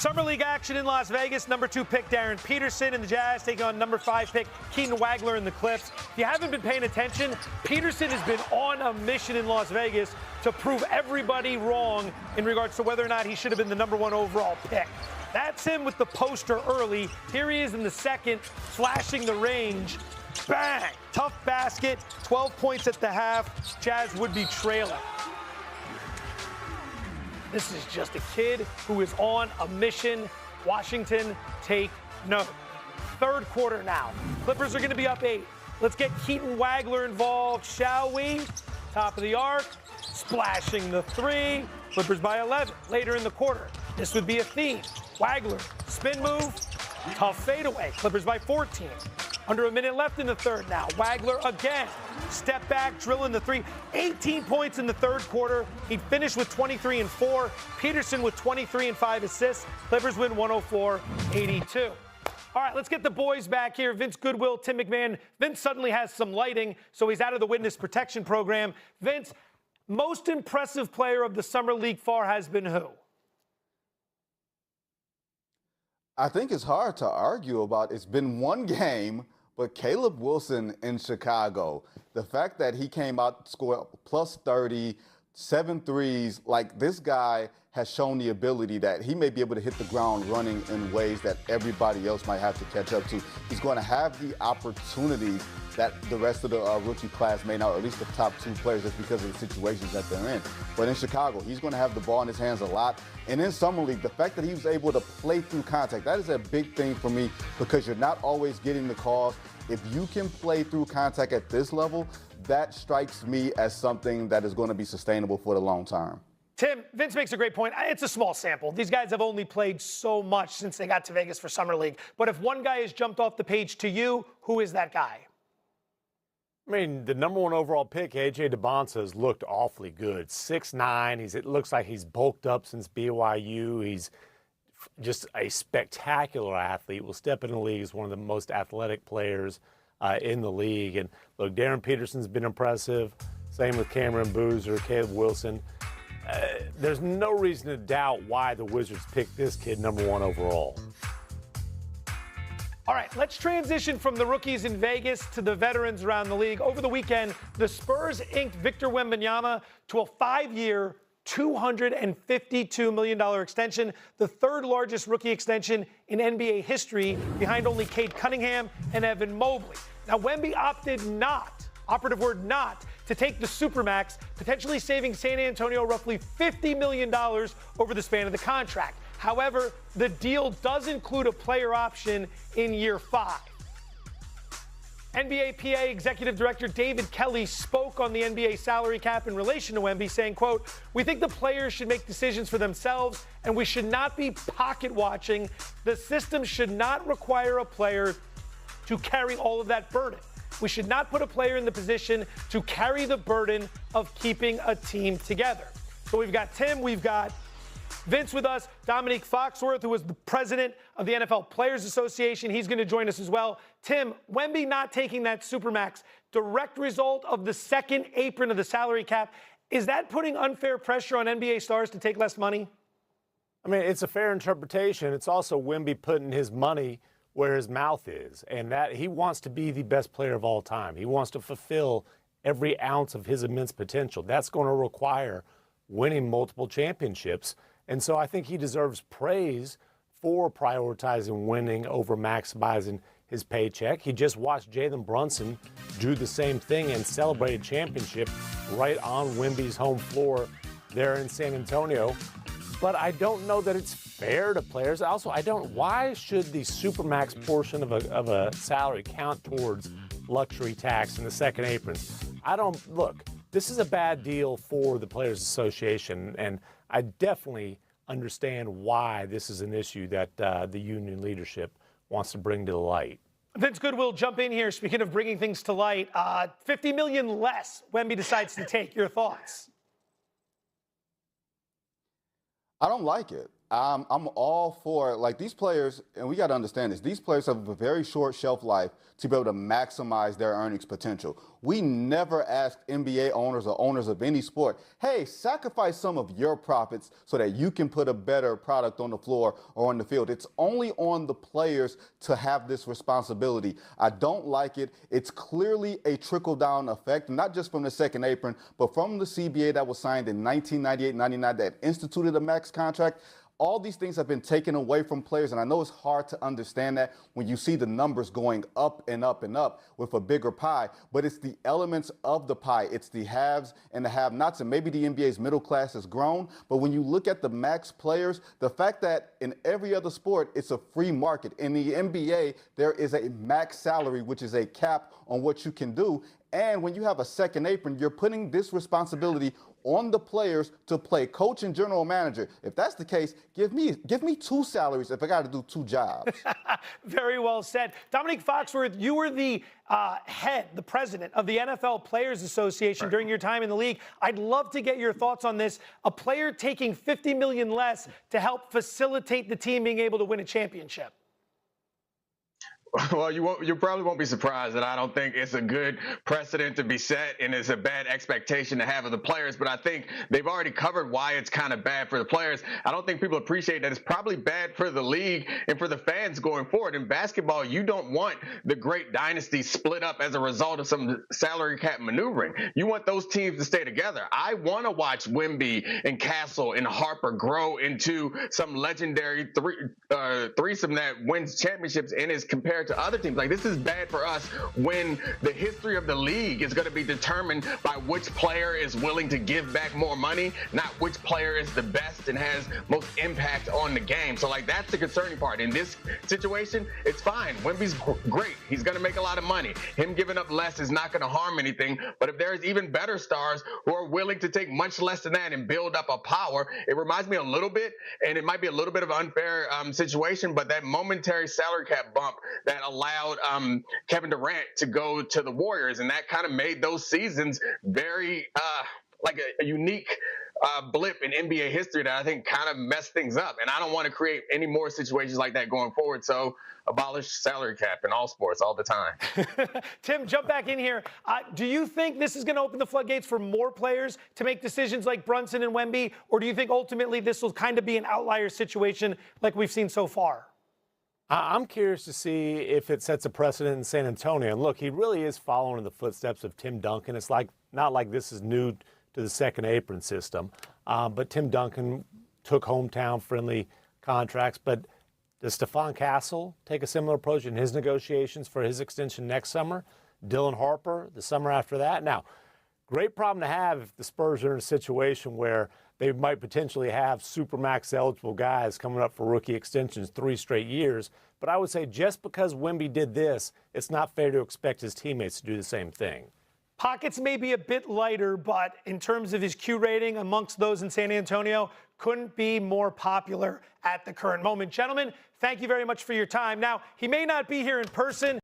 Summer League action in Las Vegas. Number 2 pick Darren Peterson and the Jazz taking on number 5 pick Keaton Wagler in the Clips. If you haven't been paying attention, Peterson has been on a mission in Las Vegas to prove everybody wrong in regards to whether or not he should have been the number 1 overall pick. That's him with the poster early. Here he is in the second, flashing the range. Bang! Tough basket, 12 points at the half. Jazz would be trailing. This is just a kid who is on a mission. Washington, take note. Third quarter now. Clippers are going to be up 8. Let's get Keaton Wagler involved, shall we? Top of the arc, splashing the 3. Clippers by 11. Later in the quarter, this would be a theme. Wagler, spin move, tough fadeaway. Clippers by 14. Under a minute left in the third now. Wagler again. Step back, drilling the 3. 18 points in the third quarter. He finished with 23 and 4. Peterson with 23 and 5 assists. Clippers win 104-82. All right, let's get the boys back here. Vince Goodwill, Tim McMahon. Vince suddenly has some lighting, so he's out of the witness protection program. Vince, most impressive player of the Summer League far has been who? I think it's hard to argue about. It's been one game, but Caleb Wilson in Chicago, the fact that he came out, scored plus 30, 7 threes, like this guy has shown the ability that he may be able to hit the ground running in ways that everybody else might have to catch up to. He's going to have the opportunities that the rest of the rookie class may not, or at least the top 2 players, just because of the situations that they're in. But in Chicago, he's going to have the ball in his hands a lot. And in Summer League, the fact that he was able to play through contact, that is a big thing for me because you're not always getting the calls. If you can play through contact at this level, that strikes me as something that is going to be sustainable for the long term. Tim, Vince makes a great point. It's a small sample. These guys have only played so much since they got to Vegas for Summer League. But if one guy has jumped off the page to you, who is that guy? I mean, the number 1 overall pick, A.J. DeBonsa, has looked awfully good. 6'9". It looks like he's bulked up since BYU. He's just a spectacular athlete. Will step in the league as one of the most athletic players in the league. And look, Darren Peterson's been impressive. Same with Cameron Boozer, Caleb Wilson. There's no reason to doubt why the Wizards picked this kid number 1 overall. All right, let's transition from the rookies in Vegas to the veterans around the league. Over the weekend, the Spurs inked Victor Wembanyama to a 5-year, $252 million extension, the 3rd largest rookie extension in NBA history, behind only Cade Cunningham and Evan Mobley. Now, Wemby opted not, operative word not, to take the Supermax, potentially saving San Antonio roughly $50 million over the span of the contract. However, the deal does include a player option in year 5. NBA PA Executive Director David Kelly spoke on the NBA salary cap in relation to Wemby, saying, quote, "We think the players should make decisions for themselves, and we should not be pocket watching. The system should not require a player to carry all of that burden. We should not put a player in the position to carry the burden of keeping a team together." So we've got Tim, we've got Vince with us, Dominique Foxworth, who was the president of the NFL Players Association. He's going to join us as well. Tim, Wemby not taking that Supermax, direct result of the second apron of the salary cap. Is that putting unfair pressure on NBA stars to take less money? I mean, it's a fair interpretation. It's also Wemby putting his money where his mouth is, and that he wants to be the best player of all time. He wants to fulfill every ounce of his immense potential. That's going to require winning multiple championships. And so I think he deserves praise for prioritizing winning over maximizing his paycheck. He just watched Jalen Brunson do the same thing and celebrate a championship right on Wemby's home floor there in San Antonio. But I don't know that it's fair to players. Also, why should the Supermax portion of a salary count towards luxury tax in the second apron? Look, this is a bad deal for the Players Association, and I definitely understand why this is an issue that the union leadership wants to bring to the light. Vince Goodwill, jump in here. Speaking of bringing things to light, $50 million less Wemby decides to take. Your thoughts? I don't like it. I'm all for, like, these players, and we got to understand this, these players have a very short shelf life to be able to maximize their earnings potential. We never asked NBA owners or owners of any sport, hey, sacrifice some of your profits so that you can put a better product on the floor or on the field. It's only on the players to have this responsibility. I don't like it. It's clearly a trickle-down effect, not just from the second apron, but from the CBA that was signed in 1998-99 that instituted a max contract. All these things have been taken away from players, and I know it's hard to understand that when you see the numbers going up and up and up with a bigger pie, but it's the elements of the pie. It's the haves and the have-nots, and maybe the NBA's middle class has grown, but when you look at the max players, the fact that in every other sport, it's a free market. In the NBA, there is a max salary, which is a cap on what you can do, and when you have a second apron, you're putting this responsibility on the players to play coach and general manager. If that's the case, give me 2 salaries if I got to do 2 jobs. Very well said. Dominique Foxworth, you were the the president of the NFL Players Association during your time in the league. I'd love to get your thoughts on this. A player taking $50 million less to help facilitate the team being able to win a championship. Well, you probably won't be surprised that I don't think it's a good precedent to be set, and it's a bad expectation to have of the players. But I think they've already covered why it's kind of bad for the players. I don't think people appreciate that it's probably bad for the league and for the fans going forward. In basketball, you don't want the great dynasty split up as a result of some salary cap maneuvering. You want those teams to stay together. I want to watch Wemby and Castle and Harper grow into some legendary threesome that wins championships and is compared to other teams. Like, this is bad for us when the history of the league is going to be determined by which player is willing to give back more money, not which player is the best and has most impact on the game. So, like, that's the concerning part. In this situation, it's fine. Wemby's great. He's going to make a lot of money. Him giving up less is not going to harm anything. But if there's even better stars who are willing to take much less than that and build up a power, it reminds me a little bit, and it might be a little bit of an unfair situation, but that momentary salary cap bump that allowed Kevin Durant to go to the Warriors, and that kind of made those seasons very like a unique blip in NBA history that I think kind of messed things up. And I don't want to create any more situations like that going forward. So abolish salary cap in all sports all the time. Tim, jump back in here. Do you think this is going to open the floodgates for more players to make decisions like Brunson and Wemby, or do you think ultimately this will kind of be an outlier situation like we've seen so far? I'm curious to see if it sets a precedent in San Antonio. And look, he really is following in the footsteps of Tim Duncan. It's not like this is new to the second apron system. But Tim Duncan took hometown-friendly contracts. But does Stephon Castle take a similar approach in his negotiations for his extension next summer? Dylan Harper the summer after that? Now, great problem to have if the Spurs are in a situation where they might potentially have supermax eligible guys coming up for rookie extensions 3 straight years. But I would say just because Wemby did this, it's not fair to expect his teammates to do the same thing. Pockets may be a bit lighter, but in terms of his Q rating amongst those in San Antonio, couldn't be more popular at the current moment. Gentlemen, thank you very much for your time. Now, he may not be here in person.